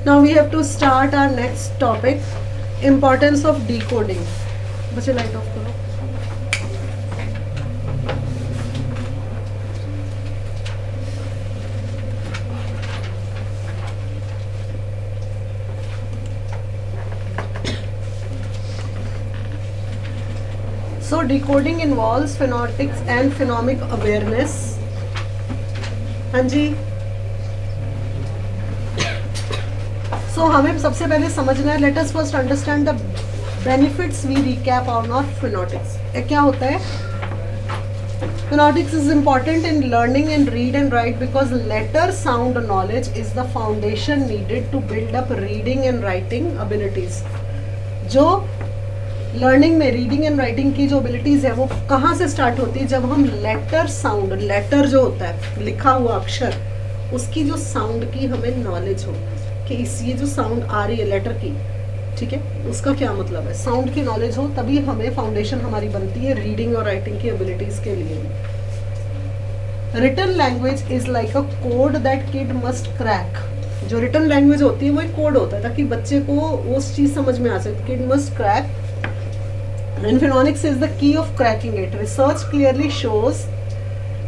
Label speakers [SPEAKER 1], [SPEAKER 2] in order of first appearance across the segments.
[SPEAKER 1] Now we have to start our next topic, importance of decoding. बच्चे light of करो. So decoding involves phonetics and phonemic awareness. हाँ जी. So हमें सबसे पहले समझना है. Let us first understand the benefits. We recap on our phonetics. क्या होता है? Phonetics is important in learning and read and write because letter sound knowledge is the foundation needed to build up reading and writing abilities. जो learning में reading and writing की जो abilities है वो कहाँ से स्टार्ट होती है? जब हम लेटर साउंड, लेटर जो होता है लिखा हुआ अक्षर, उसकी जो साउंड की हमें नॉलेज हो कि इस ये जो साउंड आ रही है लेटर की, ठीक है, उसका क्या मतलब है, साउंड की नॉलेज हो, तभी हमें फाउंडेशन हमारी बनती है रीडिंग और राइटिंग की एबिलिटीज़ के लिए. Written language is like a code that kid must crack. जो रिटन लैंग्वेज होती है वो एक कोड होता है ताकि बच्चे को उस चीज़ समझ में आ सके. Kid must crack. And phonetics is the key of cracking it. Research clearly shows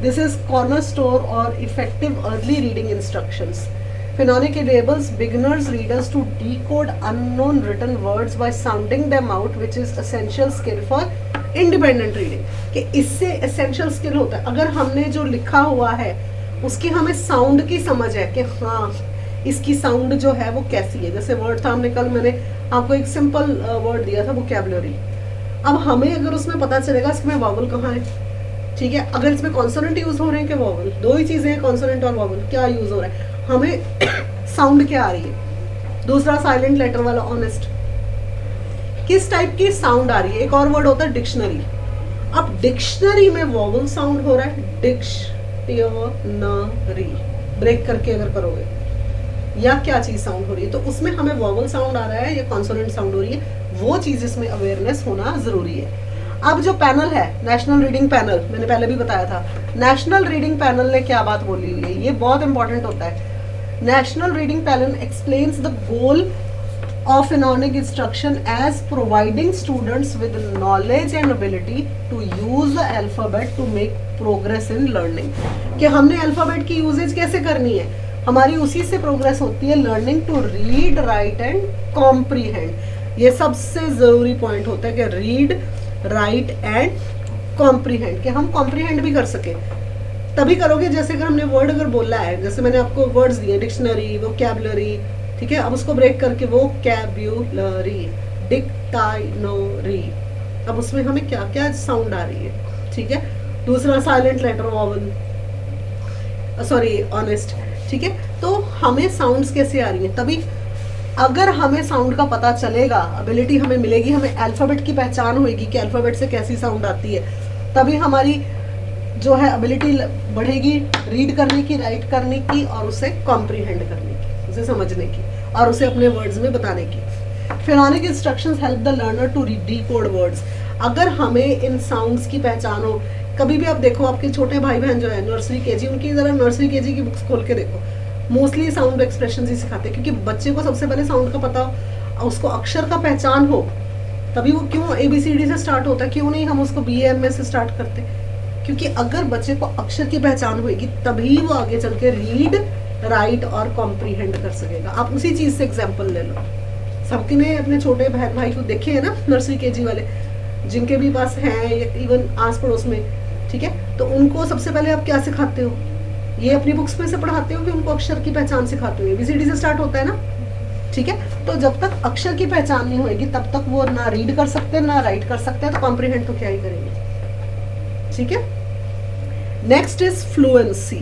[SPEAKER 1] this is cornerstone or effective early reading instructions. Phonetics enables beginners readers to decode unknown written words by sounding them out, which is essential skill for independent reading. कि इससे essential skill होता है. अगर हमने जो लिखा हुआ है उसकी हमें साउंड की समझ है कि हाँ इसकी साउंड जो है वो कैसी है. जैसे वर्ड था, हमने कल मैंने आपको एक सिंपल वर्ड दिया था, वोकैबुलरी. अब हमें अगर उसमें पता चलेगा इसमें वॉवल कहाँ है, ठीक है, अगर इसमें कॉन्सोनेंट यूज हो रहे हैं कि वॉवल, दो ही चीजें हैं, कॉन्सोनेंट और वॉवल, क्या यूज हो रहा है, हमें साउंड क्या आ रही है. दूसरा साइलेंट लेटर वाला ऑनेस्ट, किस टाइप की साउंड आ रही है. एक और वर्ड होता है डिक्शनरी. अब डिक्शनरी में वॉवल साउंड हो रहा है, डिक्शनरी ब्रेक करके अगर करोगे, या क्या चीज साउंड हो रही है, तो उसमें हमें वॉवल साउंड आ रहा है या कॉन्सोनेंट साउंड हो रही है, वो चीज इसमें अवेयरनेस होना जरूरी है. अब जो पैनल है, नेशनल रीडिंग पैनल, मैंने पहले भी बताया था, नेशनल रीडिंग पैनल ने क्या बात बोली हुई है, ये बहुत इंपॉर्टेंट होता है. National reading panel explains the goal of phonemic instruction as providing students with knowledge and ability to use the alphabet to make progress in learning. कि हमने अल्फाबेट की यूजेज कैसे करनी है, हमारी उसी से प्रोग्रेस होती है. Learning to read, write and comprehend, ये सबसे जरूरी पॉइंट होता है कि रीड, राइट एंड कॉम्प्रीहेंड, कि हम कॉम्प्रीहेंड भी कर सके. तभी करोगे जैसे अगर हमने वर्ड अगर बोला है, जैसे मैंने आपको वर्ड्स दिए, डिक्शनरी, वोकैबुलरी, ठीक है, अब उसको ब्रेक करके वोकैबुलरी, डिक्टाइनरी, अब उसमें हमें क्या क्या साउंड आ रही है, ठीक है. दूसरा silent letter, vowel, sorry honest, ठीक है. तो हमें साउंड्स कैसे आ रही है, तभी अगर हमें साउंड का पता चलेगा, एबिलिटी हमें मिलेगी, हमें अल्फाबेट की पहचान होगी कि अल्फाबेट से कैसी साउंड आती है, तभी हमारी जो है एबिलिटी बढ़ेगी रीड करने की, राइट करने की, और उसे कॉम्प्रीहेंड करने की, उसे समझने की, और उसे अपने वर्ड्स में बताने की. phonemic instructions help the learner to decode words. अगर हमें इन साउंड्स की पहचान हो, कभी भी आप देखो आपके छोटे भाई बहन जो है नर्सरी केजी, उनकी जरा नर्सरी केजी की बुक्स खोल के देखो, मोस्टली साउंड एक्सप्रेशन ही सिखाते हैं, क्योंकि बच्चे को सबसे पहले साउंड का पता हो, उसको अक्षर का पहचान हो, तभी वो क्यों ABCD से स्टार्ट होता है, क्यों नहीं हम उसको BAMS से स्टार्ट करते, क्योंकि अगर बच्चे को अक्षर की पहचान होगी तभी वो आगे चल के रीड, राइट और कॉम्प्रीहेंड कर सकेगा. आप उसी चीज से एग्जाम्पल ले लो. सबके ने अपने छोटे बहन भाई को देखे है ना, नर्सरी केजी वाले, जिनके भी पास हैं, इवन आस पड़ोस में, ठीक है, तो उनको सबसे पहले आप क्या सिखाते हो, ये अपनी बुक्स में से पढ़ाते हो कि उनको अक्षर की पहचान सिखाते हो. ABCD से स्टार्ट होता है ना, ठीक है. तो जब तक अक्षर की पहचान नहीं होगी तब तक वो ना रीड कर सकते ना राइट कर सकते हैं, तो कॉम्प्रीहेंड तो क्या ही करेंगे, ठीक है. Next is fluency.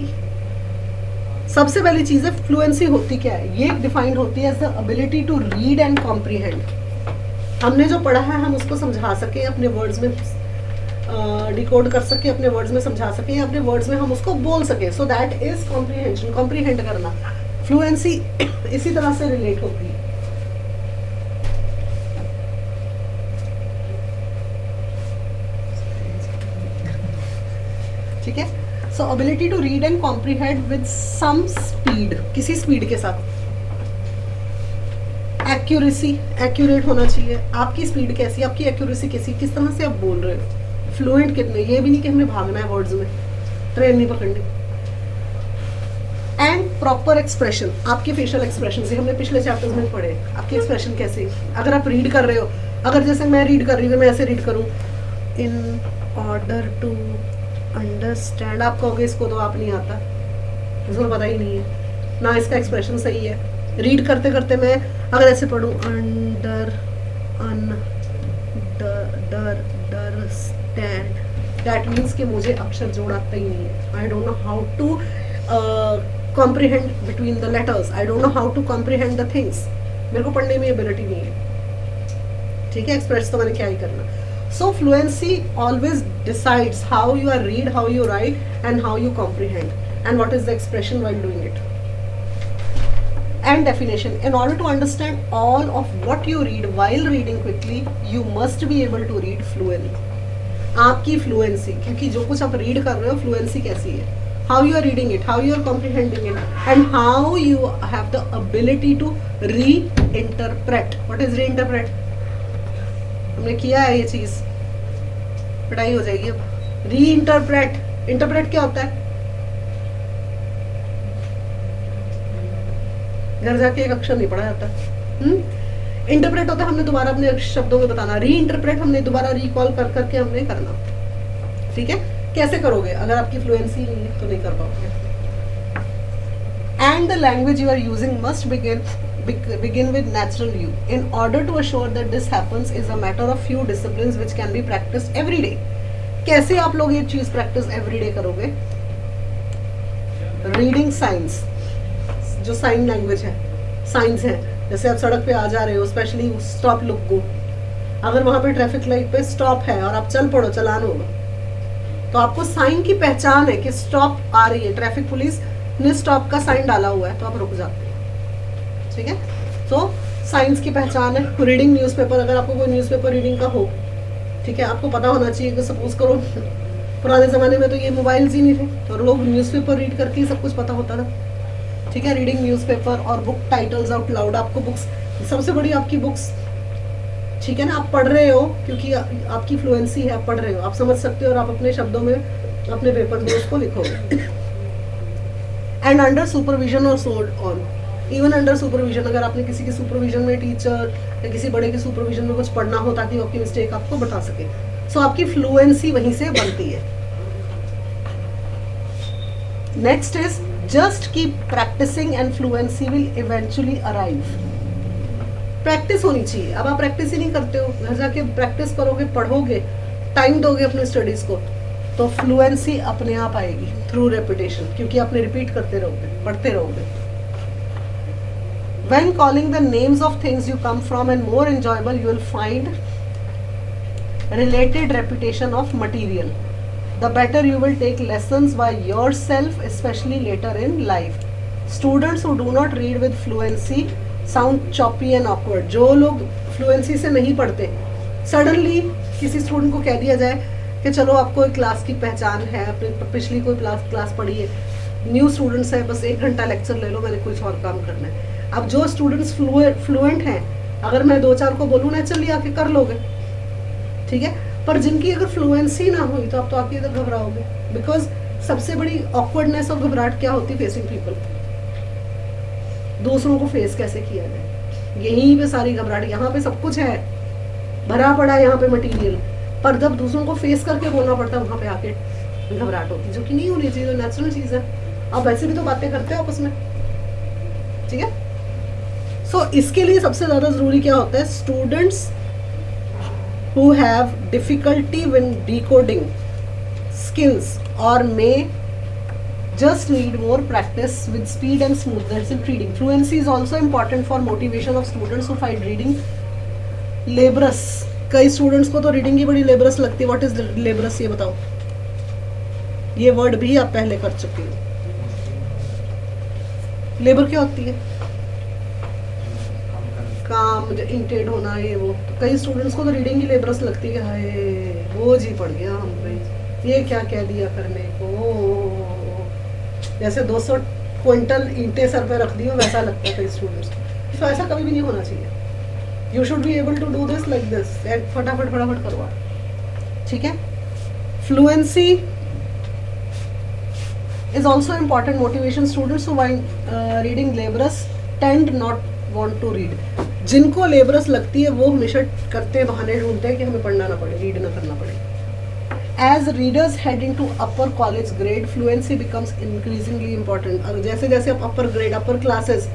[SPEAKER 1] सबसे पहली चीज है फ्लुएंसी होती क्या है, ये डिफाइंड होती है as the ability to read and comprehend. हमने जो पढ़ा है हम उसको समझा सके, अपने वर्ड्स में डिकोड कर सके, अपने वर्ड्स में समझा सके, या अपने वर्ड्स में हम उसको बोल सके. So that is comprehension, comprehend करना. फ्लुएंसी इसी तरह से रिलेट होती है. ठीक है. So ability to read and comprehend with some speed, किसी स्पीड के साथ. एक्यूरेसी, एक्यूरेट होना चाहिए। आपकी स्पीड कैसी, आपकी एक्यूरेसी कैसी, किस तरह से आप बोल रहे हो, फ्लुएंट कितने, ये भी नहीं कि हमने भागना है वर्ड्स में, ट्रेन नहीं पकड़नी। एंड प्रॉपर एक्सप्रेशन, आपके फेशियल एक्सप्रेशन से हमने पिछले चैप्टर्स में पढ़े, आपकी एक्सप्रेशन कैसे, अगर आप रीड कर रहे हो, अगर जैसे मैं रीड कर रही हूँ, मैं ऐसे रीड करूँ, इन ऑर्डर टू अंडरस्टैंड, आप कहोगे इसको तो आप नहीं आता, इसको पता ही नहीं है ना, इसका एक्सप्रेशन सही है। रीड करते करते मैं अगर ऐसे पढ़ूँ अंडर अंडरस्टैंड, दैट मीन्स कि मुझे अक्षर जोड़ आता ही नहीं है। I don't know how to comprehend between the letters, I don't know how to comprehend the things, मेरे को पढ़ने में एबिलिटी नहीं है, ठीक है। एक्सप्रेस तो मैंने क्या ही करना। So fluency always decides how you are read, how you write and how you comprehend and what is the expression while doing it. And definition, in order to understand all of what you read while reading quickly, you must be able to read fluently. आपकी fluency, क्योंकि जो कुछ आप read कर रहे हो, fluency कैसी है, how you are reading it, how you are comprehending it, and how you have the ability to reinterpret. What is reinterpret? हमने किया है ये चीज, पढ़ाई हो जाएगी अब। reinterpret, interpret क्या होता है, घर जाके एक अक्षर नहीं पढ़ा जाता। इंटरप्रेट होता है हमने दोबारा अपने शब्दों में बताना, री इंटरप्रेट हमने दोबारा रिकॉल कर करके हमने करना, ठीक है। कैसे करोगे, अगर आपकी फ्लुएंसी नहीं है तो नहीं कर पाओगे। And the language you are using must begin with natural you. In order to assure that this happens is a matter of few disciplines which can be practiced every day. कैसे आप लोग ये चीज प्रैक्टिस एवरी डे करोगे, reading science, जो sign language है, science है, जैसे आप सड़क पे आ जा रहे हो, स्पेशली स्टॉप लुक गो, अगर वहां पे ट्रैफिक लाइट पे स्टॉप है और आप चल पड़ो, चलान होगा, तो आपको साइन की पहचान है कि स्टॉप आ रही है, ट्रैफिक पुलिस ने स्टॉप का साइन डाला हुआ है, तो आप रुक जाते हैं, ठीक है। तो साइंस की पहचान है। रीडिंग न्यूज़पेपर, अगर आपको कोई न्यूज़पेपर रीडिंग का हो, ठीक है, आपको पता होना चाहिए कि सपोज करो पुराने ज़माने में तो ये मोबाइल्स ही नहीं थे, तो लोग न्यूज़पेपर रीड करके ही सब कुछ पता होता था, ठीक है। रीडिंग न्यूज़पेपर और बुक टाइटल्स आउट लाउड, आपको बुक्स, सबसे बड़ी आपकी बुक्स, ठीक है ना, आप पढ़ रहे हो क्योंकि आपकी फ्लुएंसी है, आप पढ़ रहे हो, आप समझ सकते हो और आप अपने शब्दों में अपने पेपर में उसको लिखोगे। एंड अंडर सुपरविजन और sold on, even under supervision, अगर आपने किसी की सुपरविजन में, टीचर या किसी बड़े के सुपरविजन में कुछ पढ़ना हो ताकि वो आपकी मिस्टेक आपको बता सके, सो आपकी फ्लुएंसी वहीं से बनती है। Next is just keep practicing and fluency will eventually arrive. Practice होनी चाहिए। अब आप प्रैक्टिस ही नहीं करते हो, घर जाके प्रैक्टिस करोगे, पढ़ोगे, टाइम दोगे अपने स्टडीज को, तो फ्लुएंसी अपने आप आएगी थ्रू रेपिटेशन, क्योंकि आपने रिपीट करते रहोगे, पढ़ते रहोगे। When calling the names of things you come from and more enjoyable, you will find related repetition of material. The better you will take lessons by yourself, especially later in life. Students who do not read with fluency sound choppy and awkward. जो लोग fluency से नहीं पढ़ते, suddenly किसी student को कह दिया जाए कि चलो आपको एक क्लास की पहचान है, अपनी पिछली कोई क्लास पढ़ी है, न्यू स्टूडेंट्स है, बस 1 घंटा लेक्चर ले लो, मैंने कुछ और काम करना है। अब जो स्टूडेंट्स फ्लुएंट हैं, अगर मैं 2-4 को बोलूँ ना चलिए आके कर लोगे, ठीक है, पर जिनकी अगर फ्लुएंसी ना हुई तो आप तो आके इधर घबराओगे, बिकॉज सबसे बड़ी ऑकवर्डनेस और घबराहट क्या होती है, फेसिंग पीपल, दूसरों को फेस कैसे किया जाए, यहीं पे सारी घबराहट, यहाँ पे सब कुछ है भरा पड़ा है, यहाँ पे मटेरियल, पर जब दूसरों को फेस करके बोलना पड़ता है वहाँ पे आके घबराहट होती है, जो कि नहीं होनी चाहिए, तो नेचुरल चीज़ है। आप वैसे भी तो बातें करते हो आपस में, ठीक है। सो इसके लिए सबसे ज़्यादा ज़रूरी क्या होता है, students who have difficulty when decoding skills or may just need more practice with speed and smoothness in reading. Fluency is also important for motivation of students who find reading laborious. कई students को तो reading ही बड़ी labours लगती है। What is labours, ये बताओ, ये word भी आप पहले कर चुके हो। लेबर क्या होती है, काम, इंटेड होना, ये वो। तो कई स्टूडेंट्स को तो रीडिंग ही लेबरस लगती है, हाय बोझ ही पड़ गया हम पे, ये क्या कह दिया करने को, जैसे 200 क्विंटल ईंटें सर पे रख दी हो वैसा लगता है कई स्टूडेंट्स को। तो ऐसा कभी भी नहीं होना चाहिए। You should be able to do this like this, फटाफट फटाफट करो आप, ठीक है। Fluency is also important motivation. Students who find reading laborious tend not want to read. जिनको लेबरस लगती है वो हमेशा करते हैं, बहाने ढूंढते हैं कि हमें पढ़ना ना पड़े, रीड ना करना पड़े. As readers head into upper college grade, fluency becomes increasingly important. और जैसे जैसे आप upper grade, upper classes,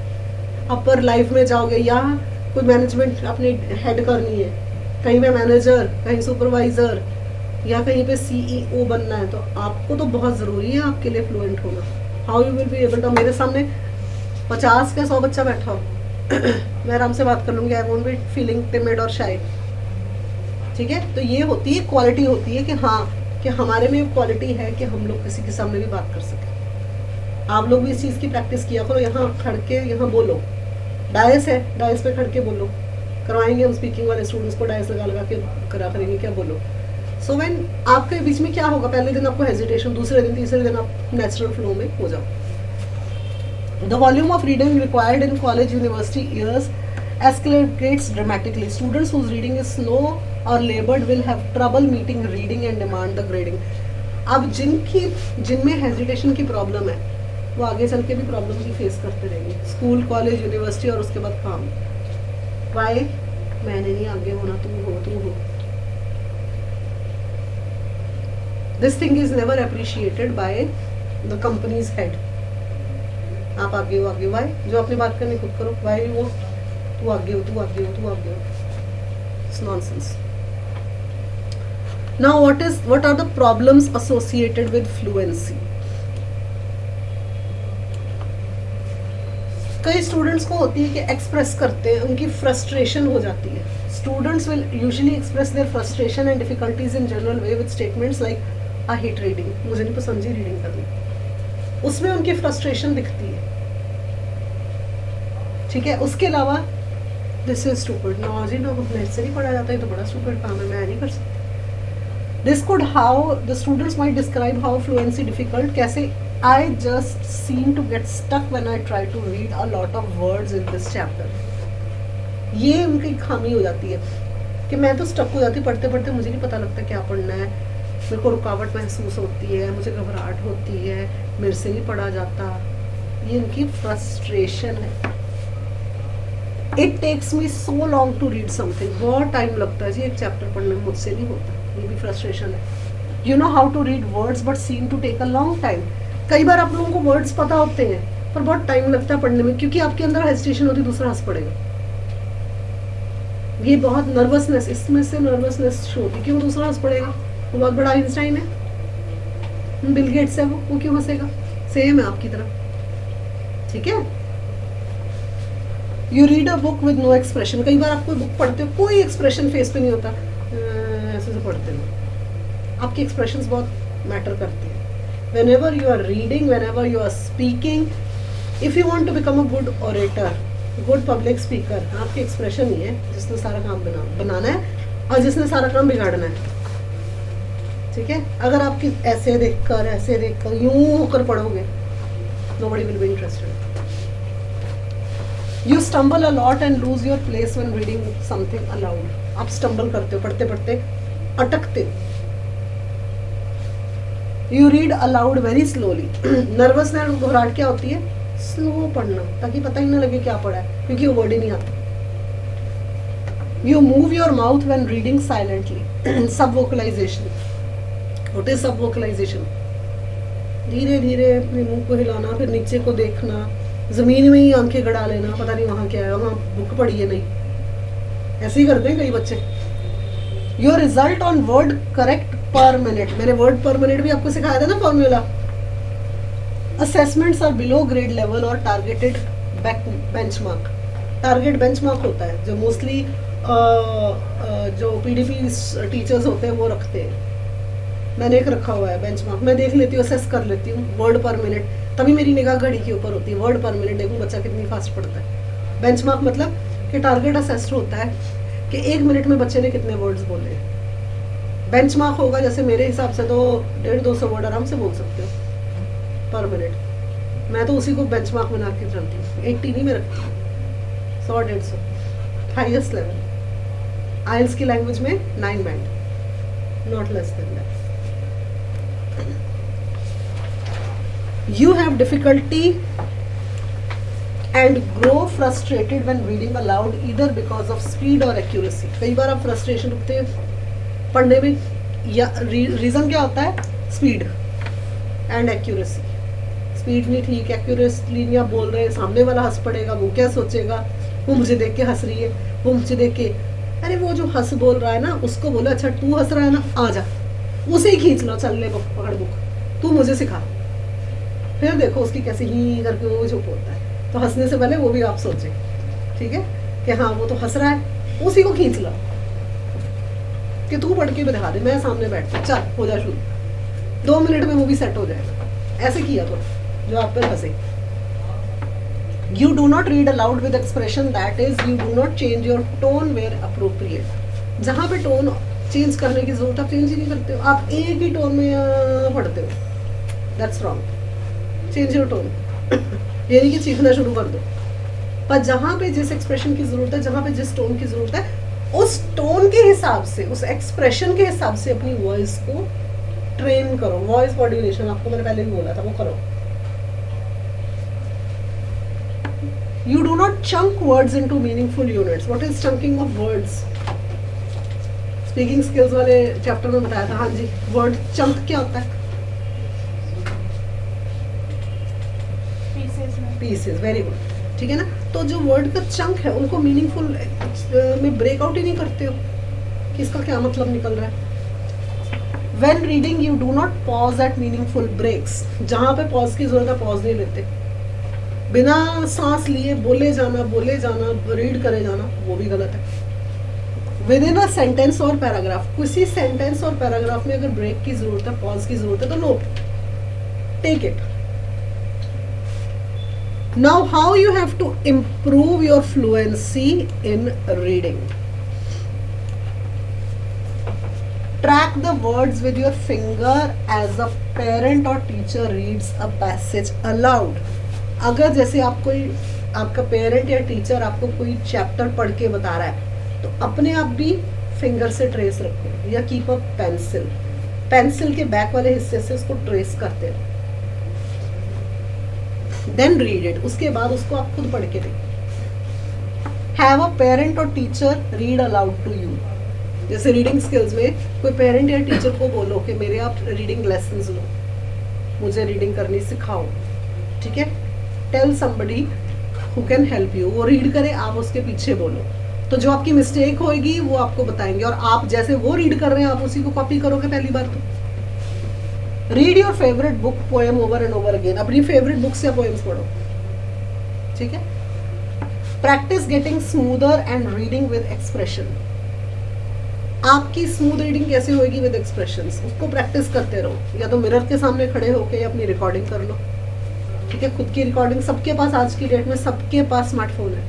[SPEAKER 1] upper life में जाओगे, या कोई मैनेजमेंट अपनी हेड करनी है, कहीं पे मैनेजर, कहीं सुपरवाइजर, या कहीं पे CEO बनना है, तो आपको तो बहुत ज़रूरी है आपके लिए फ्लुएंट होना. How you will be able to, मेरे सामने 50 का 100 बच्चा बैठा हो मैं आराम से बात कर लूँगी. I won't be feeling timid और शाय. ठीक है, तो ये होती है क्वालिटी, होती है कि हाँ, कि हमारे में क्वालिटी है कि हम लोग किसी के सामने भी बात कर सकें. आप लोग भी इस चीज़ की प्रैक्टिस किया करो. यहाँ खड़ के यहाँ बोलो, डायस है, डायस पे खड़ के बोलो. करवाएंगे हम स्पीकिंग वाले स्टूडेंट्स को, डायस लगा लगा के करा करेंगे, क्या बोलो. सो व्हेन आपके बीच में क्या होगा, पहले दिन आपको हेजिटेशन, दूसरे दिन तीसरे दिन आप नेचुरल फ्लो में हो जाओ. The volume of reading required in college university years escalates dramatically. Students whose reading is slow or labored will have trouble meeting reading and demand the grading. अब जिनमें हेजिटेशन की प्रॉब्लम है वो आगे चल के भी प्रॉब्लम की फेस करते रहेंगे, स्कूल, कॉलेज, यूनिवर्सिटी और उसके बाद काम. वाई, मैंने नहीं आगे होना, तू हो. This thing is never appreciated by the company's head. आप आगे हो, वाई, जो अपनी बात करनी खुद करो. वाई वो तू आगे हो. It's nonsense. Now what are the problems associated with fluency? कई स्टूडेंट्स को होती है कि एक्सप्रेस करते हैं, उनकी फ्रस्ट्रेशन हो जाती है. Students will usually express their frustration and difficulties in general way with statements like I hate reading, मुझे नहीं पसंद जी रीडिंग करनी. उसमें उनकी फ्रस्ट्रेशन दिखती है. ठीक है, उसके अलावा दिस इज स्टूपिड, नो जी नो, मेरे से नहीं पढ़ा जाता है, तो बड़ा स्टूपिड काम है, मैं नहीं कर सकती. This could how the students might describe how fluency difficult, कैसे I just seem to get stuck when I try to read a lot of words in this chapter. ये उनकी खामी हो जाती है कि मैं तो स्टक हो जाती, पढ़ते पढ़ते मुझे नहीं पता लगता क्या पढ़ना है, मेरे को रुकावट महसूस होती है, मुझे घबराहट होती है, मेरे से नहीं पढ़ा जाता. ये उनकी फ्रस्ट्रेशन है. It takes me so long to read something. बहुत टाइम लगता है जी एक चैप्टर पढ़ने में, मुझसे नहीं होता. ये भी फ्रस्ट्रेशन है. You know how to read words but seem to take a long time. कई बार आप लोगों को वर्ड्स पता होते हैं पर बहुत टाइम लगता है पढ़ने में, क्योंकि आपके अंदर हेजिटेशन होती है, दूसरा हंस पड़ेगा. ये बहुत नर्वसनेस, इसमें से नर्वसनेस शो होती है. क्यों दूसरा हंस पड़ेगा? वो बहुत बड़ा आइंस्टाइन है, बिल गेट्स है, वो क्यों हंसेगा? सेम है आपकी तरह. ठीक है. You read a book with no expression. कई बार आप कोई बुक पढ़ते हो, कोई एक्सप्रेशन फेस पे नहीं होता, ऐसे से पढ़ते हो. आपकी एक्सप्रेशंस बहुत मैटर करती है. Whenever you are reading, whenever you are speaking, if you want to become a good orator, good public speaker, आपकी एक्सप्रेशन ही है जिसने सारा काम बनाना है और जिसने सारा काम बिगाड़ना है. ठीक है. अगर आपकी ऐसे देखकर यूं होकर पढ़ोगे, nobody will be interested. You stumble a lot and lose your place when reading something aloud. आप स्टम्बल करते हो, पढ़ते पढ़ते अटकते हो. You read aloud very slowly. Nervousness, घबराहट क्या होती है? स्लो पढ़ना, ताकि पता ही ना लगे क्या पढ़ा है, क्योंकि वो वर्ड ही नहीं आता. You move your mouth when reading silently. Subvocalization. What is subvocalization? धीरे धीरे अपने मुंह को हिलाना, फिर नीचे को देखना, जमीन में ही आंखें गड़ा लेना, पता नहीं वहाँ क्या है, वहाँ बुक पढ़ी है नहीं. ऐसे ही करते हैं कई बच्चे. Your result on word correct per minute. मैंने word per minute भी आपको सिखाया था ना formula. Assessments are below grade level और targeted benchmark. Target benchmark होता है जो मोस्टली जो PDP टीचर्स होते हैं वो रखते हैं. मैंने एक रखा हुआ है बेंचमार्क. मैं देख लेती हूँ, असेस कर लेती हूँ वर्ड पर मिनट, तभी मेरी निगाह घड़ी के ऊपर होती है. वर्ड पर मिनट देखूँ बच्चा कितनी फास्ट पढ़ता है. बेंचमार्क मतलब कि टारगेट असेस्ड होता है कि 1 मिनट में बच्चे ने कितने वर्ड्स बोले. बेंचमार्क होगा जैसे मेरे हिसाब से तो 150-200 वर्ड आराम से बोल सकते हो पर मिनट. मैं तो उसी को बेंचमार्क बना के चलती हूँ, 80 नहीं मैं रखती, 100-150. Highest level. आइल्स की लैंग्वेज में 9 band, not less than that. You have difficulty and grow frustrated when reading aloud either because of speed or accuracy। कई बार आप फ्रस्ट्रेशन होते हैं पढ़ने में, या रीज़न क्या होता है? Speed and accuracy. स्पीड नहीं ठीक, एक्यूरेटली नहीं आप बोल रहे हैं, सामने वाला हंस पड़ेगा, वो क्या सोचेगा, वो मुझे देख के हंस रही है, वो मुझे देख के, अरे वो जो हंस बोल रहा है ना उसको बोलो अच्छा तू हंस रहा है ना, आ जा, उसे ही खींच लो, चल ले पकड़ बुक, तू मुझे सिखा। फिर देखो उसकी कैसे ही करके वो चुप होता है। तो हंसने से पहले वो भी आप सोचें, ठीक है, कि हाँ वो तो हंस रहा है, उसी को खींच लो कि तू पढ़ के दिखा दे, मैं सामने बैठता, चल हो जा शुरू, 2 मिनट में वो भी सेट हो जाएगा। ऐसे किया तो जो आप पर हंसे। You do not read aloud with expression, that is you do not change your tone where appropriate। जहाँ पे टोन चेंज करने की जरूरत आप चेंज ही नहीं करते हो, आप एक ही टोन में पढ़ते हो, that's wrong. Change your tone, ये नहीं कि सीखना शुरू कर दो, पर जहाँ पे जिस एक्सप्रेशन की जरूरत है, जहाँ पे जिस टोन की जरूरत है, उस टोन के हिसाब से, उस एक्सप्रेशन के हिसाब से अपनी वॉइस को ट्रेन करो। वॉइस मॉड्यूलेशन आपको मैंने पहले भी बोला था, वो करो। You do not chunk words into meaningful units। What is chunking of words? Speaking skills वाले चैप्टर में बताया था। हाँ जी, वर्ड चंक क्या होता है? पीसेस, वेरी गुड, ठीक है ना। तो जो वर्ड का चंक है उनको मीनिंगफुल में ब्रेकआउट ही नहीं करते हो कि इसका क्या मतलब निकल रहा है। When reading you do not pause at meaningful breaks। जहाँ पे पॉज की जरूरत है पॉज नहीं लेते, बिना सांस लिए बोले जाना रीड करे जाना, वो भी गलत है। विद इन अ सेंटेंस और पैराग्राफ, किसी सेंटेंस और पैराग्राफ में अगर ब्रेक की जरूरत है, पॉज की जरूरत है, तो no, take it. Now how you have to improve your fluency in reading. Track the words with your finger as a parent और teacher reads a passage aloud. अगर जैसे आप कोई, आपका पेरेंट या टीचर आपको कोई चैप्टर पढ़ के बता रहा है, तो अपने आप भी फिंगर से ट्रेस रखो, या कीप अ पेंसिल, पेंसिल के बैक वाले हिस्से से उसको ट्रेस करते रहो। देन रीड इट, उसके बाद उसको आप खुद पढ़ के देखो। हैव अ पेरेंट और teacher read aloud to you. जैसे रीडिंग स्किल्स में कोई पेरेंट या टीचर को बोलो कि मेरे आप रीडिंग लेसन्स लो, मुझे रीडिंग करनी सिखाओ, ठीक है। Tell somebody who can help you, वो रीड करे, आप उसके पीछे बोलो, तो जो आपकी मिस्टेक होगी वो आपको बताएंगे, और आप जैसे वो रीड कर रहे हैं आप उसी को कॉपी करोगे पहली बार। तो read your favourite book, poem over and over again. अपनी फेवरेट बुक्स या पोएम्स पढ़ो, ठीक है। Practice getting smoother and reading with expression. आपकी स्मूथ रीडिंग कैसे होगी? With expressions. उसको प्रैक्टिस करते रहो, या तो मिरर के सामने खड़े होकर या अपनी रिकॉर्डिंग कर लो, ठीक है। खुद की रिकॉर्डिंग सबके पास, आज की डेट में सबके पास स्मार्टफोन है,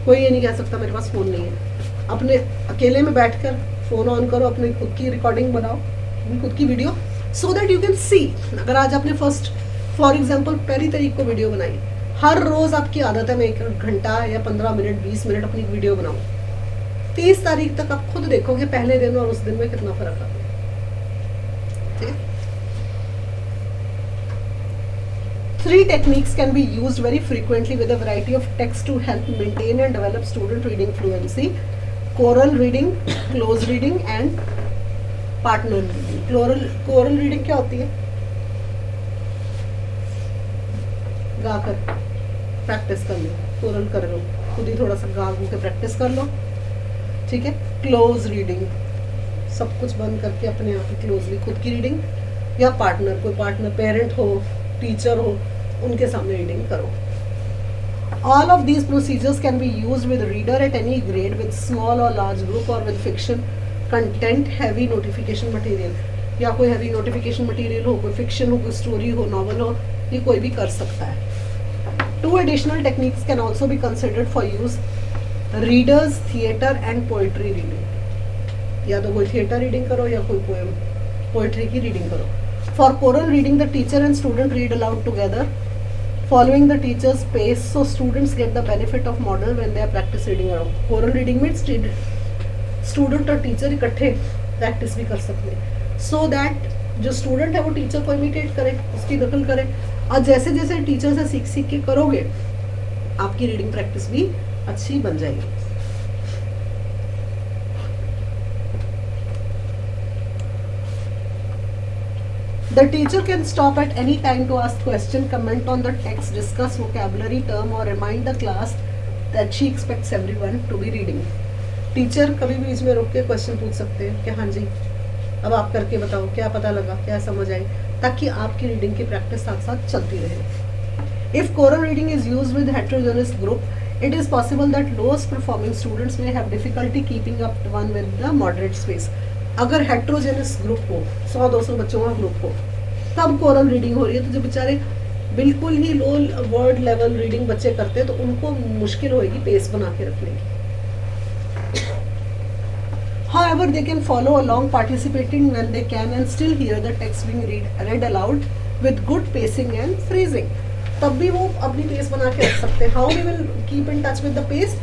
[SPEAKER 1] कोई ये नहीं कह सकता मेरे पास फ़ोन नहीं है। अपने अकेले में बैठकर फ़ोन ऑन करो, अपनी खुद की रिकॉर्डिंग बनाओ, अपनी खुद की video, so that you can see. अगर आज आपने फॉर एग्जाम्पल 1 तारीख को वीडियो बनाई, हर रोज़ आपकी आदत है मैं 1 घंटा या 15 मिनट 20 मिनट अपनी वीडियो बनाऊँ, 30 तारीख तक आप खुद देखोगे पहले दिन और उस दिन में कितना फ़र्क आता है, ठीक है। 3 techniques can be used very frequently with a variety of text to help maintain and develop student reading fluency: choral reading, close reading and partner reading। choral reading क्या होती है? गाकर प्रैक्टिस कर लो, कोरल कर लो, खुद ही थोड़ा सा गा के प्रैक्टिस कर लो, ठीक है। क्लोज रीडिंग, सब कुछ बंद करके अपने आप ही क्लोजली खुद की रीडिंग, या पार्टनर, कोई पार्टनर पेरेंट हो, टीचर हो, उनके सामने रीडिंग करो। All of these procedures can be used with reader at any grade, with small or large group, or with fiction content heavy notification material। या कोई heavy notification material हो, कोई fiction हो, कोई story हो, novel हो, ये कोई भी कर सकता है। 2 additional techniques can also be considered for use: readers, theatre and poetry reading। या तो कोई theatre reading करो या कोई poem, poetry की reading करो। For choral reading, the teacher and student read aloud together following the teacher's pace, so students get the benefit of model when they are practice reading around. Choral reading means student और teacher इकट्ठे practice भी कर सकते हैं, so that जो student है वो teacher को इमिटेट करे, उसकी नकल करे, और जैसे जैसे टीचर से सीख सीख के करोगे आपकी रीडिंग प्रैक्टिस भी अच्छी बन जाएगी. The teacher can stop at any time to ask question, comment on the text, discuss vocabulary term or remind the class that she expects everyone to be reading. Teacher कभी भी बीच में रोक के question पूछ सकते हैं कि हाँ जी अब आप करके बताओ क्या पता लगा, क्या समझ आई, ताकि आपकी रीडिंग की प्रैक्टिस साथ साथ चलती रहे. If choral reading is used with heterogeneous group, it is possible that lowest performing students may have difficulty keeping up one with the moderate space. अगर हेट्रोजेनस ग्रुप हो, 100-200 बच्चों का ग्रुप हो, तब कोरल रीडिंग हो रही है, तो जो बेचारे बिल्कुल ही लो वर्ड लेवल रीडिंग बच्चे करते हैं तो उनको मुश्किल होगी पेस बना के रखने की. However, they can follow along, participating when they can, and still hear the text being read aloud with good pacing and phrasing. तब भी वो अपनी पेस बना के रख सकते हैं. How they will keep in touch with the pace?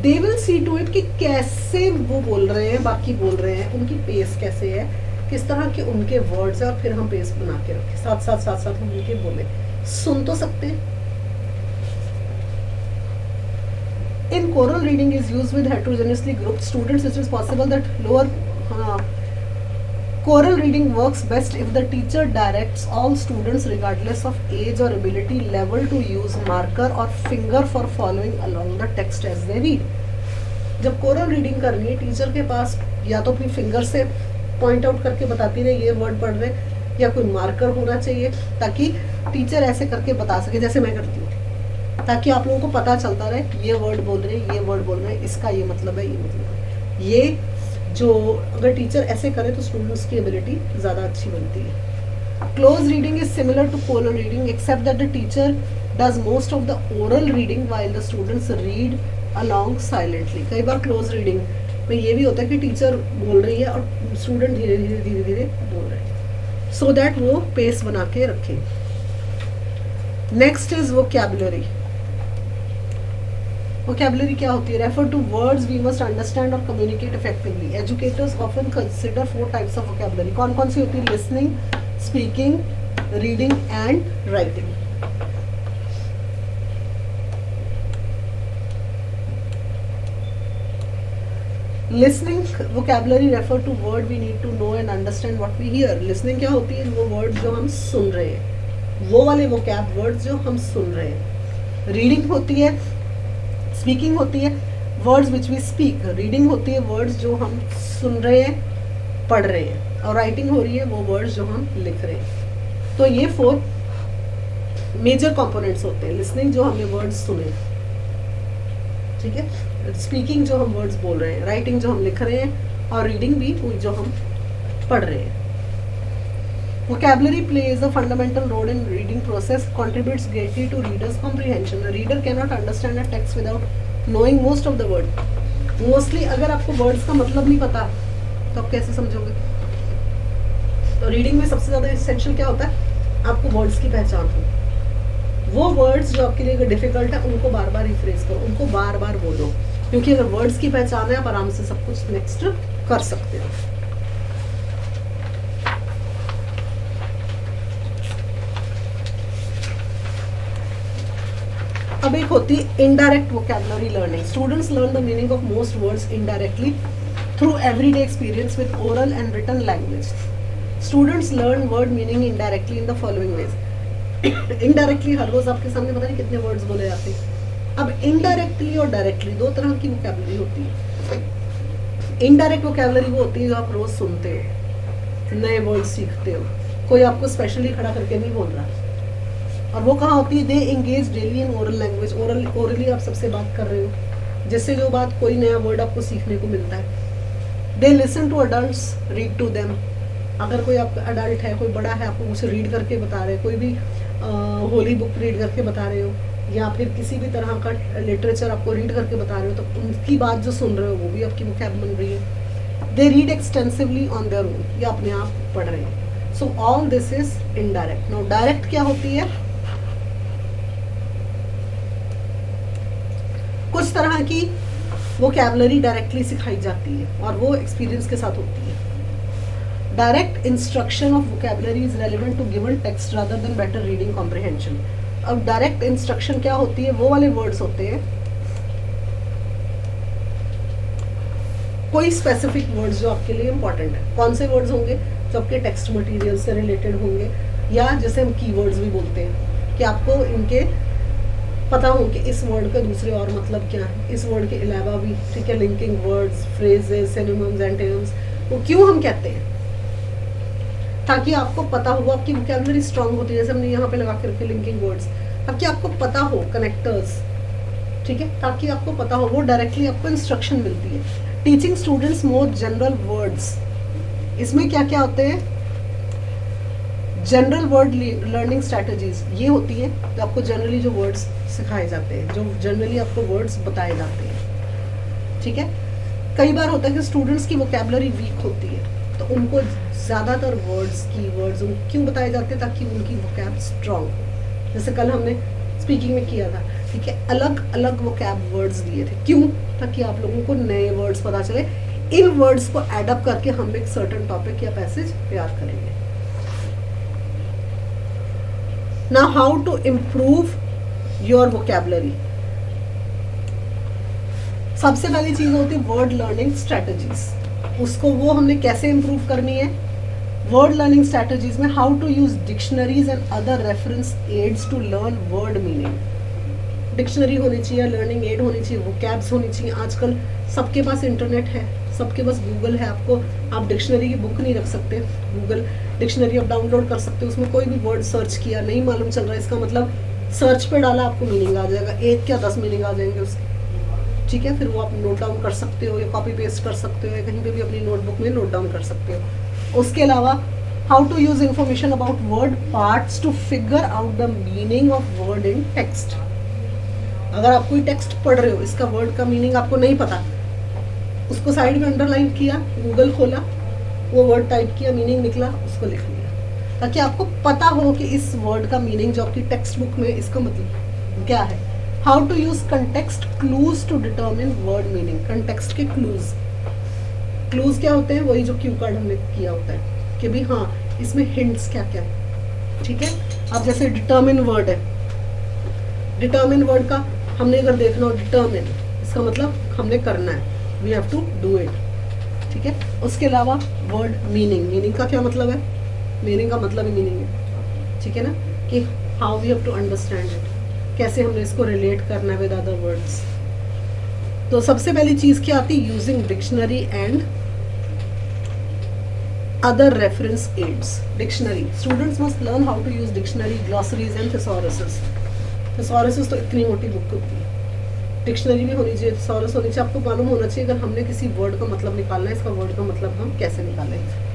[SPEAKER 1] They will see to it कि कैसे वो बोल रहे हैं, बाकी बोल रहे हैं, उनकी पेस कैसे है, किस तरह के उनके वर्ड्स हैं, और फिर हम पेस बना के रखें, साथ साथ हम उनके बोले. सुन तो सकते हैं. In choral reading is used with heterogeneously grouped students. It is possible that choral reading works best if the teacher directs all students regardless of age or ability level to use marker or finger for following along the text as they read. जब choral reading करनी है teacher के पास या तो अपनी finger से point out करके बताती रहे ये वर्ड पढ़ रहे, या कोई मार्कर होना चाहिए ताकि टीचर ऐसे करके बता सके जैसे मैं करती हूँ, ताकि आप लोगों को पता चलता रहे ये वर्ड बोल रहे हैं, ये वर्ड बोल रहे हैं, इसका ये मतलब है, ये मतलब है. ये जो अगर टीचर ऐसे करे तो स्टूडेंट्स की एबिलिटी ज़्यादा अच्छी बनती है. Close reading is similar to choral reading except that the teacher does most of the oral reading while the students read along silently. कई बार क्लोज रीडिंग में ये भी होता है कि टीचर बोल रही है और स्टूडेंट धीरे धीरे बोल रहे हैं, सो दैट वो पेस बना के रखें. Next is vocabulary. Vocabulary क्या होती है? Refer to words we must understand or communicate effectively. Educators often consider 4 types of vocabulary. कौन कौन सी होती है? Listening, speaking, reading and writing. Listening vocabulary refer to word we need to know and understand what we hear. Listening क्या होती है? वो words जो हम सुन रहे हैं, वो वाले vocab words जो हम सुन रहे हैं. Reading होती है, स्पीकिंग होती है words which we speak, reading होती है वर्ड्स जो हम सुन रहे हैं, पढ़ रहे हैं, और राइटिंग हो रही है वो वर्ड्स जो हम लिख रहे हैं. तो ये 4 मेजर कंपोनेंट्स होते हैं. लिसनिंग जो हमने वर्ड्स सुने, ठीक है, स्पीकिंग जो हम वर्ड्स बोल रहे हैं, राइटिंग जो हम लिख रहे हैं, और रीडिंग भी जो हम पढ़ रहे हैं. Vocabulary plays a fundamental role in reading process, contributes greatly to readers' comprehension. A reader cannot understand a text without knowing most of the word. Mostly अगर आपको words का मतलब नहीं पता तो आप कैसे समझोगे? तो रीडिंग में सबसे ज़्यादा essential क्या होता है? आपको words की पहचान हो. वो words जो आपके लिए डिफिकल्ट है उनको बार बार रिफ्रेज करो, उनको बार बार बोलो, क्योंकि अगर words की पहचान है आप आराम से सब कुछ नेक्स्ट कर सकते हो. अब एक होती है indirect vocabulary learning. Students learn the meaning of most words indirectly through everyday experience with oral and written language. Students learn word meaning indirectly in the following ways. Indirectly हर रोज आपके सामने पता नहीं कितने वर्ड्स बोले जाते हैं. अब इनडायरेक्टली और डायरेक्टली 2 तरह की वोकैबुलरी होती है. इनडायरेक्ट वोकैबुलरी वो होती है जो आप रोज सुनते हो, नए वर्ड सीखते हो, कोई आपको स्पेशली खड़ा करके नहीं बोल रहा. और वो कहाँ होती है? They engage daily in oral language. Orally आप सबसे बात कर रहे हो, जिससे जो बात कोई नया वर्ड आपको सीखने को मिलता है. They listen to adults, read to them. अगर कोई आपका अडल्ट है, कोई बड़ा है, आपको उसे रीड करके बता रहे, कोई भी होली बुक रीड करके बता रहे हो, या फिर किसी भी तरह का लिटरेचर आपको रीड करके बता रहे हो, तो उनकी बात जो सुन रहे हो वो भी आपकी वोकैब बन रही है. They read extensively on their own, या अपने आप पढ़ रहे हैं. So all this is indirect. Now direct क्या होती है? कुछ तरह की वोकैबुलरी डायरेक्टली सिखाई जाती है और वो एक्सपीरियंस के साथ होती है. Direct instruction of vocabulary is relevant to given text rather than better reading comprehension. अब डायरेक्ट इंस्ट्रक्शन क्या होती है? वो वाले वर्ड्स होते हैं, कोई स्पेसिफिक वर्ड्स जो आपके लिए इंपॉर्टेंट है. कौन से वर्ड्स होंगे? जो आपके टेक्स्ट मटेरियल से रिलेटेड होंगे, या जैसे हम कीवर्ड्स भी बोलते हैं कि आपको इनके पता हो कि इस वर्ड का दूसरे और मतलब क्या है. इस वर्ड के अलावा भी, ठीक है, linking words, phrases, synonyms, antonyms, वो क्यों हम कहते हैं, ताकि आपको पता हो. आपकी वोकैबुलरी स्ट्रांग होती है, जैसे हमने यहाँ पे लगा के रखे लिंकिंग वर्ड्स, ताकि आपको पता हो, कनेक्टर्स, ठीक है, ताकि आपको पता हो. वो डायरेक्टली आपको इंस्ट्रक्शन मिलती है. Teaching students more general words, इसमें क्या क्या होते हैं? जनरल वर्ड लर्निंग स्ट्रैटेजीज ये होती है तो आपको जनरली जो वर्ड्स सिखाए जाते हैं, जो जनरली आपको वर्ड्स बताए जाते हैं, ठीक है. कई बार होता है कि स्टूडेंट्स की वोकैबुलरी वीक होती है, तो उनको ज़्यादातर वर्ड्स, कीवर्ड्स क्यों बताए जाते हैं? ताकि उनकी वोकैब स्ट्रांग हो. जैसे कल हमने स्पीकिंग में किया था, ठीक है, अलग अलग वोकैब वर्ड्स दिए थे. क्यों? ताकि आप लोगों को नए वर्ड्स पता चले. इन वर्ड्स को एडअप करके हम एक सर्टेन टॉपिक या पैसेज तैयार करेंगे. Now how to improve your vocabulary. सबसे पहली चीज होती है वर्ड लर्निंग स्ट्रेटजीज. उसको वो हमने कैसे इम्प्रूव करनी है? वर्ड लर्निंग स्ट्रेटजीज में how to use dictionaries and other reference aids to learn word meaning. Dictionary होनी चाहिए, लर्निंग एड होनी चाहिए, वोकैब्स होनी चाहिए. आजकल सबके पास इंटरनेट है, सबके पास गूगल है. आप डिक्शनरी की बुक नहीं रख सकते, गूगल डिक्शनरी आप डाउनलोड कर सकते हो. उसमें कोई भी वर्ड सर्च किया, नहीं मालूम चल रहा है इसका मतलब, सर्च पे डाला, आपको मीनिंग आ जाएगा. 1 या 10 मीनिंग आ जाएंगे उसके, ठीक है. फिर वो आप नोट डाउन कर सकते हो, या कॉपी पेस्ट कर सकते हो, या कहीं पे भी अपनी नोटबुक में नोट डाउन कर सकते हो. उसके अलावा how to use information about word parts to figure out the meaning of word in text. अगर आप कोई टेक्स्ट पढ़ रहे हो, इसका वर्ड का मीनिंग आपको नहीं पता, उसको साइड में अंडरलाइन किया, गूगल खोला, वो वर्ड टाइप किया, मीनिंग निकला, उसको लिख लिया, ताकि आपको पता हो कि इस वर्ड का मीनिंग जो आपकी टेक्स्ट बुक में इसका मतलब क्या है. How to use context clues to determine word meaning. Context के क्लूज, क्लूज क्या होते हैं? वही जो क्यू कार्ड हमने किया होता है कि भी हाँ इसमें हिंट्स क्या क्या है, ठीक है. अब जैसे डिटरमिन वर्ड है, डिटरमिन वर्ड का हमने अगर देखना हो, डिटरमिन इसका मतलब हमने करना है, we have to do it, ठीक है. उसके अलावा वर्ड मीनिंग, मीनिंग का क्या मतलब है? मीनिंग का मतलब ही मीनिंग है, ठीक है ना, कि how we have to understand it, कैसे हमने इसको रिलेट करना है विद अदर वर्ड्स. तो सबसे पहली चीज क्या आती है? Using dictionary and other reference aids. Dictionary, students must learn how to use dictionary, glossaries and thesauruses. Thesauruses तो इतनी मोटी बुक होती है, डिक्शनरी भी होनी चाहिए, थिसॉरस होनी चाहिए. आपको मालूम होना चाहिए अगर हमने किसी वर्ड का मतलब निकालना है, इसका वर्ड का मतलब हम कैसे निकालेंगे.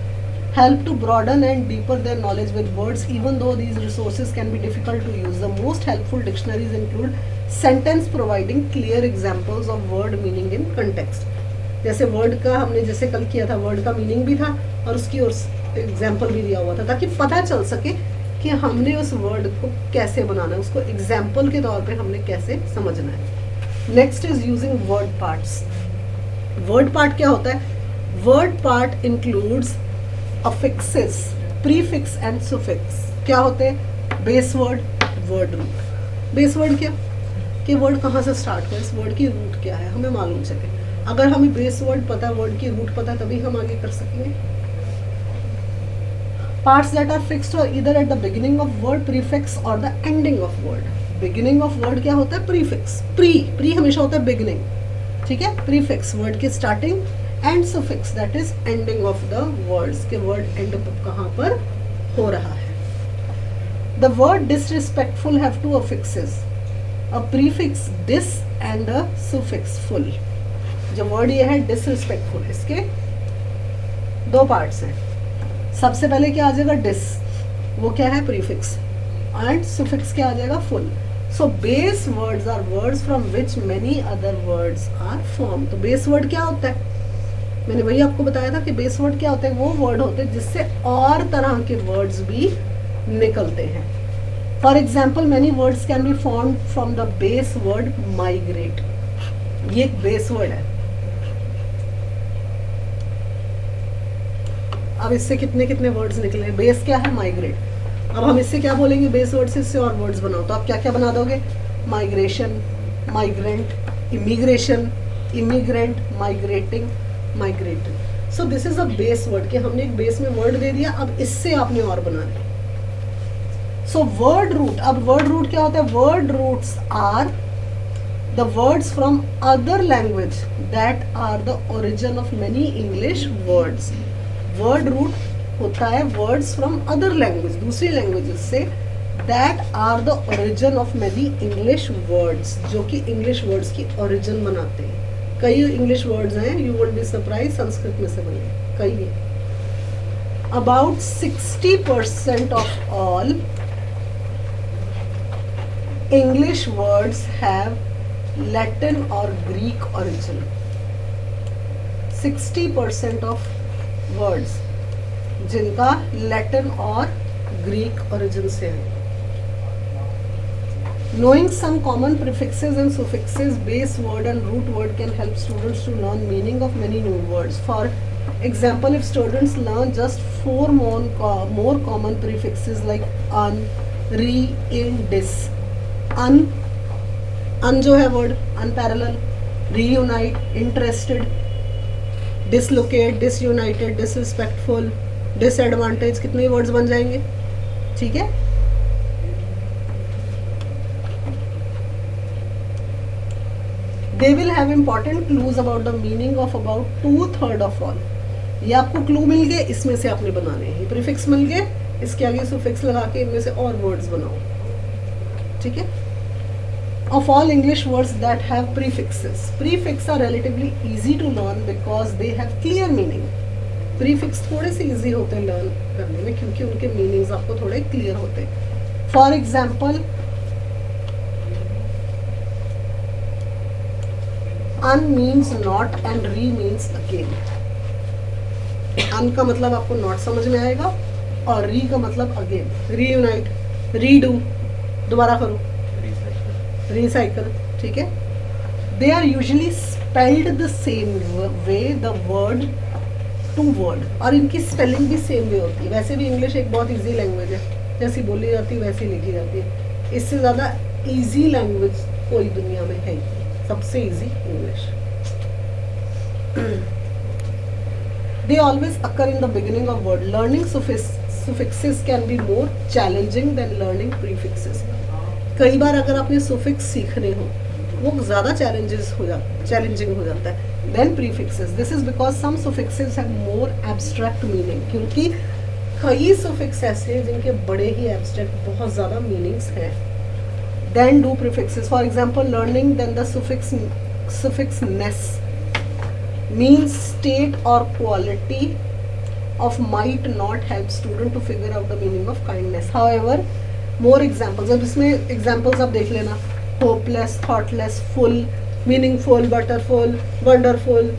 [SPEAKER 1] Help to broaden and deeper their knowledge with words, even though these resources can be difficult to use. The most helpful dictionaries include sentence providing clear examples of word meaning in context. जैसे word का हमने जैसे कल किया था, word का meaning भी था और उसकी और एग्जाम्पल भी दिया हुआ था, ताकि पता चल सके कि हमने उस वर्ड को कैसे बनाना है, उसको एग्जाम्पल के तौर पे हमने कैसे समझना है. Next is using word parts. Word part क्या होता है? Word part includes affixes, prefix and suffix. क्या होते हैं? Base word, word root. Base word क्या कि वर्ड कहाँ से स्टार्ट हुआ, इस वर्ड की रूट क्या है हमें मालूम चले. अगर हमें बेस वर्ड पता है, वर्ड की रूट पता है, तभी हम आगे कर सकेंगे. Parts that are fixed are either at the beginning of word, prefix or the ending of word. Beginning of word क्या होता है? प्रीफिक्स. प्री हमेशा होता है बिगिनिंग, ठीक है. प्रीफिक्स वर्ड की starting, and suffix that is ending of the words, के word end कहाँ पर हो रहा है. The word disrespectful have two affixes, a prefix dis and a suffix full. जो word ये है disrespectful, इसके 2 parts हैं. सबसे पहले क्या आ जाएगा? dis, वो क्या है? prefix, and suffix क्या आ जाएगा? full. So base words are words from which many other words are formed. तो base word क्या होता है? मैंने वही आपको बताया था कि बेस वर्ड क्या होते हैं? वो वर्ड होते हैं जिससे और तरह के वर्ड्स भी निकलते हैं. For example, many words can be formed from the base word migrate. ये एक बेस वर्ड है। अब इससे कितने कितने वर्ड्स निकले। बेस क्या है? माइग्रेट। अब हम इससे क्या बोलेंगे? बेस वर्ड से इससे और वर्ड्स बनाओ, तो आप क्या क्या बना दोगे? Migration, migrant, immigration, immigrant, migrating, migrated. So this is a base word, कि हमने एक बेस में वर्ड दे दिया, अब इससे आपने और बनाना है। सो वर्ड रूट, अब वर्ड रूट क्या होता है? Word roots are the words from other language that are the origin of many English words. Word root होता है वर्ड्स फ्रॉम अदर लैंग्वेज, दूसरी लैंग्वेजेस से, that are the origin of many English words, जो कि English words की ओरिजिन बनाते हैं। कई इंग्लिश वर्ड्स हैं, you would be surprise, Sanskrit में से बने कई है। About 60% of all English words have Latin और ग्रीक ओरिजिन। 60% ऑफ वर्ड्स जिनका लैटिन और ग्रीक ओरिजिन से है। Knowing some common prefixes and suffixes, base word and root word can help students to learn meaning of many new words. For example, if students learn just 4 more common prefixes like un, re, in, dis. Un जो है word, unparallel, reunite, interested, dislocate, disunited, disrespectful, disadvantage, कितने words बन जाएंगे? ठीक है। They will have important clues about the meaning of about 2/3 of all. ये आपको clue मिल गए, इसमें से आपने बनाने हैं। प्रीफिक्स मिल गए, इसके आगे सुफिक्स लगा के इनमें से और वर्ड्स बनाओ। ठीक है। Of all English words that have prefixes, prefix are relatively easy to learn because they have clear meaning. Prefix थोड़े से easy होते हैं लर्न करने में, क्योंकि उनके मीनिंग्स आपको थोड़े क्लियर होते हैं। For example, un means not and re means again. un का मतलब आपको not समझ में आएगा और re का मतलब again, reunite, redo, दोबारा करो, recycle, ठीक है। They are usually spelled the same way, the word to word, और इनकी स्पेलिंग भी सेम वे होती है। वैसे भी इंग्लिश एक बहुत इजी लैंग्वेज है, जैसी बोली जाती है वैसी लिखी जाती है। इससे ज़्यादा इजी लैंग्वेज कोई दुनिया में है ही, सबसे easy English. They always occur in the beginning of word. Learning suffixes can be more challenging than learning prefixes. कई बार अगर आपने suffix सीखने हो, वो ज़्यादा चैलेंजिंग हो जाता है than prefixes. This is because some suffixes have more abstract meaning. क्योंकि कई suffix ऐसे हैं जिनके बड़े ही abstract बहुत ज़्यादा meanings हैं than do prefixes. For example, learning then the suffix ness means state or quality of might not help student to figure out the meaning of kindness. However, more examples, अब इसमें examples आप देख लेना, hopeless, thoughtless, full, meaningful, butterful, wonderful,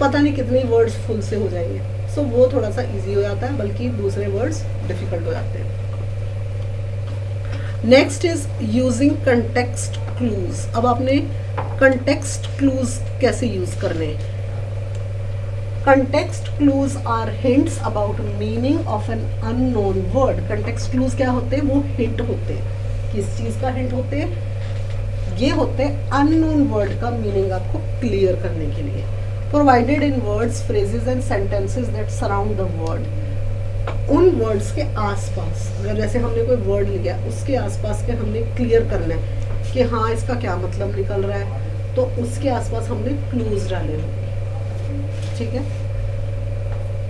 [SPEAKER 1] पता नहीं कितने words full से हो जाएंगे। So वो थोड़ा सा easy हो जाता है, बल्कि दूसरे words difficult हो जाते हैं। Next is using context clues. अब आपने कंटेक्स्ट क्लूज कैसे यूज करने हैं? Context clues are hints about meaning of an unknown word. Context clues क्या होते हैं? वो हिंट होते हैं। किस चीज का हिंट होते हैं? ये होते हैं अननोन वर्ड का मीनिंग आपको क्लियर करने के लिए। Provided in words, phrases and sentences that surround the word. उन वर्ड्स के आसपास, अगर जैसे हमने कोई वर्ड लिया, उसके आसपास के हमने क्लियर करना है कि हाँ इसका क्या मतलब निकल रहा है, तो उसके आसपास हमने क्लूज डाले होंगे। ठीक है।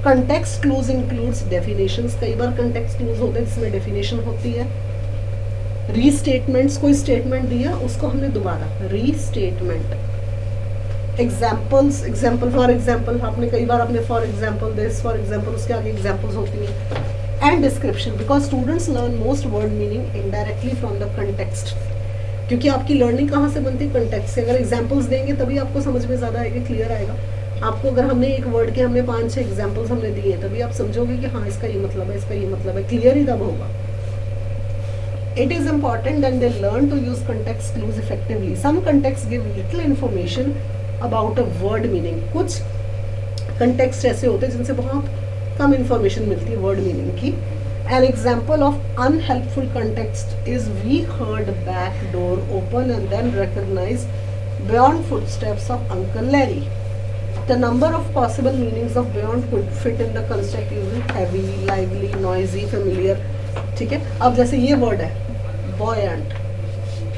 [SPEAKER 1] Context clues includes definitions. कई बार कंटेक्स्ट क्लूज होते हैं जिसमें डेफिनेशन होती है। रीस्टेटमेंट्स, कोई स्टेटमेंट दिया उसको हमने दोबारा restatement. Examples, example for example, आपने कई बार अपने for example this, for example, उसके आगे एग्जाम्पल्स होती हैं। And description, because students learn most word meaning indirectly from the context. क्योंकि आपकी लर्निंग कहाँ से बनती है? कंटेक्स्ट से। अगर एग्जाम्पल्स देंगे तभी आपको समझ में ज़्यादा आएगा, क्लियर आएगा आपको। अगर हमने एक वर्ड के हमने 5-6 एग्जाम्पल्स हमने दिए तभी आप समझोगे कि हाँ इसका ये मतलब है, इसका ये मतलब है, क्लियर ही तब होगा। It is important that they learn to use context clues effectively. Some contexts give little information about a word meaning. कुछ context ऐसे होते हैं जिनसे बहुत कम information मिलती है word meaning की. An example of unhelpful context is we heard back door open and then recognized beyond footsteps of Uncle Larry. The number of possible meanings of beyond could fit in the construct using heavy, lively, noisy, familiar. ठीक है. अब जैसे ये word है buoyant.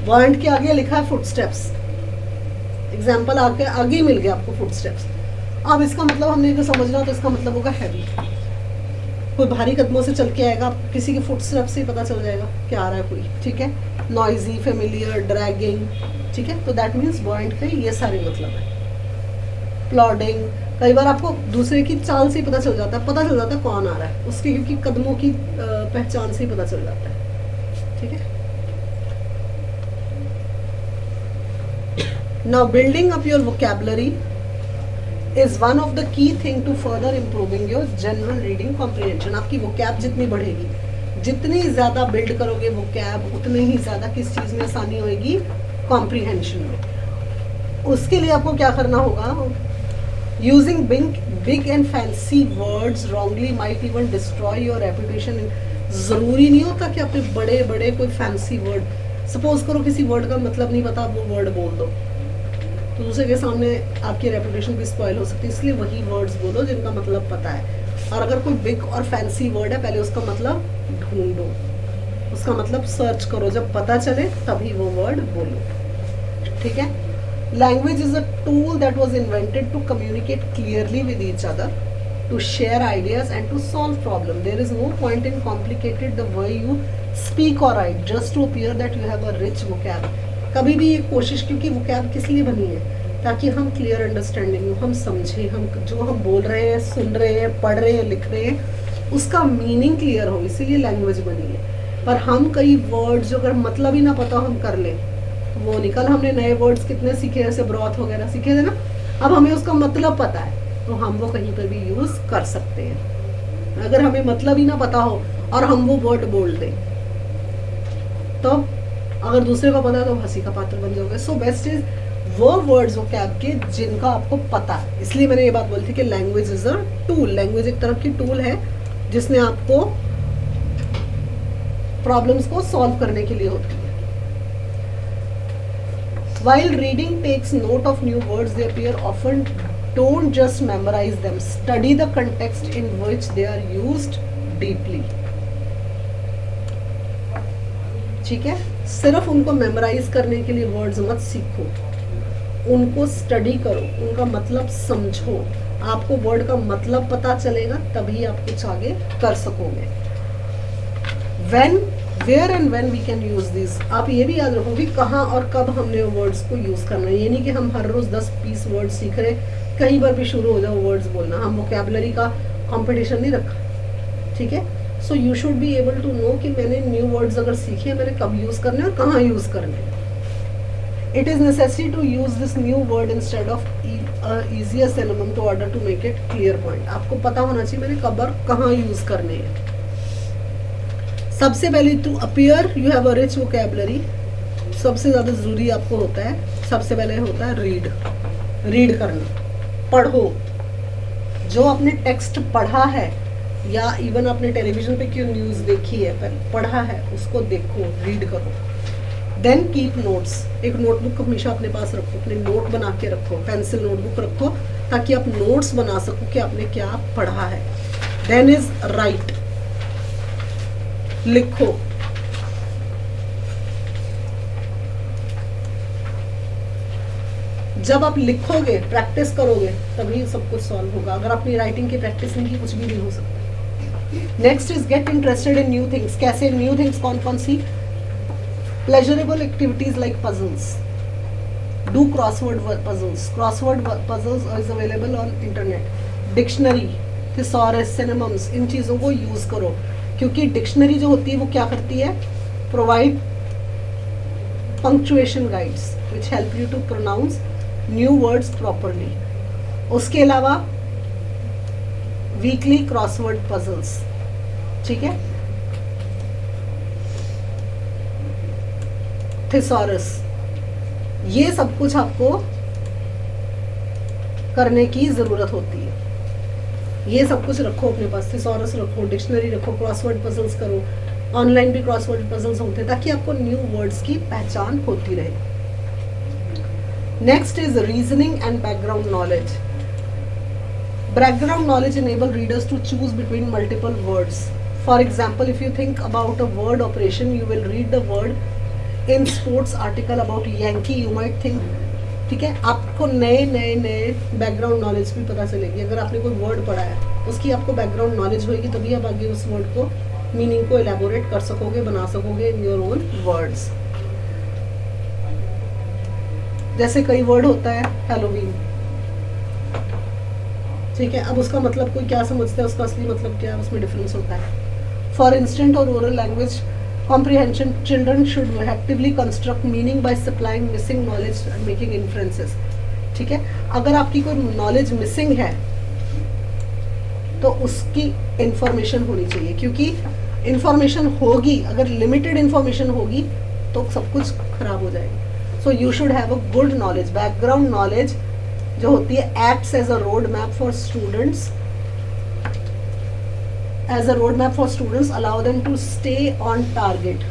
[SPEAKER 1] buoyant के आगे लिखा है footsteps. एग्जाम्पल आगे ही मिल गया आपको footsteps. अब इसका मतलब हमने जो समझना तो इसका मतलब होगा heavy. कोई भारी कदमों से चल के आएगा, आप किसी के footsteps से ही पता चल जाएगा कि आ रहा है कोई. ठीक है. noisy, familiar, dragging. ठीक है. तो that means buoyant के ये सारे मतलब है. प्लॉडिंग, कई बार आपको दूसरे की चाल से ही पता चल जाता है कौन आ रहा है उसके, क्योंकि कदमों की पहचान से ही पता चल जाता है. ठीक है. Now building up your vocabulary is one of the key thing to further improving your general reading comprehension. आपकी वोकैब जितनी बढ़ेगी, जितनी ज़्यादा बिल्ड करोगे वोकैब, उतनी ही ज़्यादा किस चीज़ में आसानी होगी, कॉम्प्रिहेंशन में. उसके लिए आपको क्या करना होगा, using big and fancy words wrongly might even destroy your reputation. ज़रूरी नहीं होता कि आपने बड़े बड़े कोई फैंसी वर्ड, सपोज करो किसी वर्ड का मतलब नहीं पता, आप वो वर्ड बोल दो तो दूसरे के सामने आपकी रेपुटेशन भी स्पॉइल हो सकती है. इसलिए वही वर्ड्स बोलो जिनका मतलब पता है. और अगर कोई बिग और फैंसी वर्ड है, पहले उसका मतलब ढूंढो, उसका मतलब सर्च करो, जब पता चले तभी वो वर्ड बोलो. ठीक है. Language is a tool that was invented to communicate clearly with each other, to share ideas and to solve problems. There is no point in complicating the way you speak or write just to appear that you have a rich vocab. कभी भी ये कोशिश, क्योंकि vocab किस लिए बनी है, ताकि हम clear understanding हो, हम समझें, हम जो हम बोल रहे हैं, सुन रहे हैं, पढ़ रहे हैं, लिख रहे हैं, उसका मीनिंग क्लियर हो, इसीलिए लैंग्वेज बनी है. पर हम कई वर्ड्स जो अगर मतलब ही ना पता हम कर लें वो नहीं. कल हमने नए वर्ड्स कितने सीखे, जैसे ब्रॉथ वगैरह सीखे थे ना, अब हमें उसका मतलब पता है तो हम वो कहीं पर भी यूज़ कर सकते हैं. अगर हमें मतलब ही ना पता हो और हम वो वर्ड बोल दें तो अगर दूसरे को पता है तो हंसी का पात्र बन जाओगे. सो बेस्ट इज वो वर्ड्स वो कैब के जिनका आपको पता है. इसलिए मैंने ये बात बोली थी कि language is a tool. Language एक तरह की टूल है जिसने आपको प्रॉब्लम्स को सॉल्व करने के लिए होती है. While reading takes note of new words they appear often, don't just memorize them. Study the context in which they are used deeply. ठीक है. सिर्फ उनको मेमोराइज करने के लिए वर्ड्स मत सीखो, उनको स्टडी करो, उनका मतलब समझो. आपको वर्ड का मतलब पता चलेगा तभी आप कुछ आगे कर सकोगे. When, where and when we can use these. आप ये भी याद रखो कि कहाँ और कब हमने वर्ड्स को यूज़ करना है. ये नहीं कि हम हर रोज़ 10-20 वर्ड्स सीख रहे, कहीं पर भी शुरू हो जाओ वर्ड्स बोलना. हम वोकैबुलरी का कंपटीशन नहीं रखा. ठीक है. So you should be able to know कि मैंने न्यू वर्ड्स अगर सीखे मैंने कब यूज़ करने और कहाँ यूज़ करने. It is necessary to use this new word instead of easier synonym to order to make it clear point. आपको पता होना चाहिए मैंने कब और कहाँ यूज़ करने हैं. सबसे पहले to appear you have a rich vocabulary, सबसे ज़्यादा ज़रूरी आपको होता है, सबसे पहले होता है रीड करना. पढ़ो. जो आपने टेक्स्ट पढ़ा है या इवन आपने टेलीविज़न पे क्यों न्यूज़ देखी है, पढ़ा है, उसको देखो, रीड करो. Then keep notes. एक नोटबुक हमेशा अपने पास रखो, अपने नोट बना के रखो, पेंसिल नोटबुक रखो ताकि आप नोट्स बना सको कि आपने क्या पढ़ा है. Then is write. लिखो. जब आप लिखोगे, प्रैक्टिस करोगे, तभी सब कुछ सॉल्व होगा. अगर अपनी राइटिंग की प्रैक्टिस नहीं की कुछ भी नहीं हो सकता. Next is get interested in new things. कैसे न्यू थिंग्स? कौन कौन सी? Pleasurable activities like puzzles. Do crossword puzzles. Crossword puzzles is available on internet. Dictionary, thesaurus, synonyms, इन चीज़ों को यूज़ करो क्योंकि डिक्शनरी जो होती है वो क्या करती है, provide punctuation guides which help you to pronounce new words properly. उसके अलावा वीकली क्रॉसवर्ड पजल्स. ठीक है. थिसॉरस, ये सब कुछ आपको करने की जरूरत होती है। ये सब कुछ रखो अपने पास, थिसॉरस रखो, डिक्शनरी रखो, क्रॉसवर्ड पजल्स करो, ऑनलाइन भी क्रॉसवर्ड पजल्स होते हैं ताकि आपको न्यू वर्ड्स की पहचान होती रहे। Next is reasoning and background knowledge. Background knowledge enable readers to choose between multiple words. For example, if you think about a word operation, you will read the word in sports article about Yankee. You might think, ठीक है, आपको नए नए नए background knowledge भी पता चलेगी। अगर आपने कोई वर्ड पढ़ा है, उसकी आपको बैकग्राउंड नॉलेज होगी, तभी आप आगे उस वर्ड को मीनिंग को एलैबोरेट कर सकोगे, बना सकोगे इन योर ओन वर्ड्स। जैसे कई वर्ड होता है हैलोवीन, ठीक है, अब उसका मतलब कोई क्या समझता है, उसका असली मतलब क्या है, उसमें डिफरेंस होता है। फॉर इंस्टेंट और oral language comprehension, children should actively construct meaning by supplying missing knowledge and making inferences. ठीक है, अगर आपकी कोई नॉलेज मिसिंग है तो उसकी इंफॉर्मेशन होनी चाहिए, क्योंकि इंफॉर्मेशन होगी, अगर लिमिटेड इंफॉर्मेशन होगी तो सब कुछ खराब हो जाएगा। So you should have a good knowledge. Background knowledge जो होती है acts as a road map for students, as a road map for students, allow them to stay on target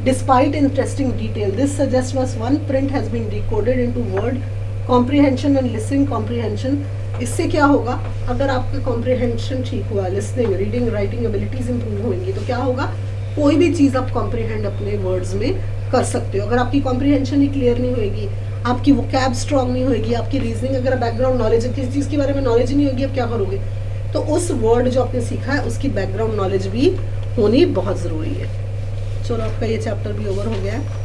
[SPEAKER 1] despite interesting detail. This suggest was one print has been decoded into word comprehension and listening comprehension. इससे क्या होगा, अगर आपका comprehension ठीक हुआ, listening, reading, writing abilities improve होंगी, तो क्या होगा, कोई भी चीज़ आप कॉम्प्रिहेंड अपने वर्ड्स में कर सकते हो। अगर आपकी कॉम्प्रिहेंशन ही क्लियर नहीं होगी, आपकी वोकैब स्ट्रॉन्ग नहीं होगी, आपकी रीजनिंग, अगर बैकग्राउंड नॉलेज, किसी चीज़ के बारे में नॉलेज ही नहीं होगी, आप क्या करोगे? तो उस वर्ड जो आपने सीखा है उसकी बैकग्राउंड नॉलेज भी होनी बहुत ज़रूरी है। चलो, आपका ये चैप्टर भी ओवर हो गया है।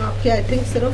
[SPEAKER 1] आपके आई थिंक सिर्फ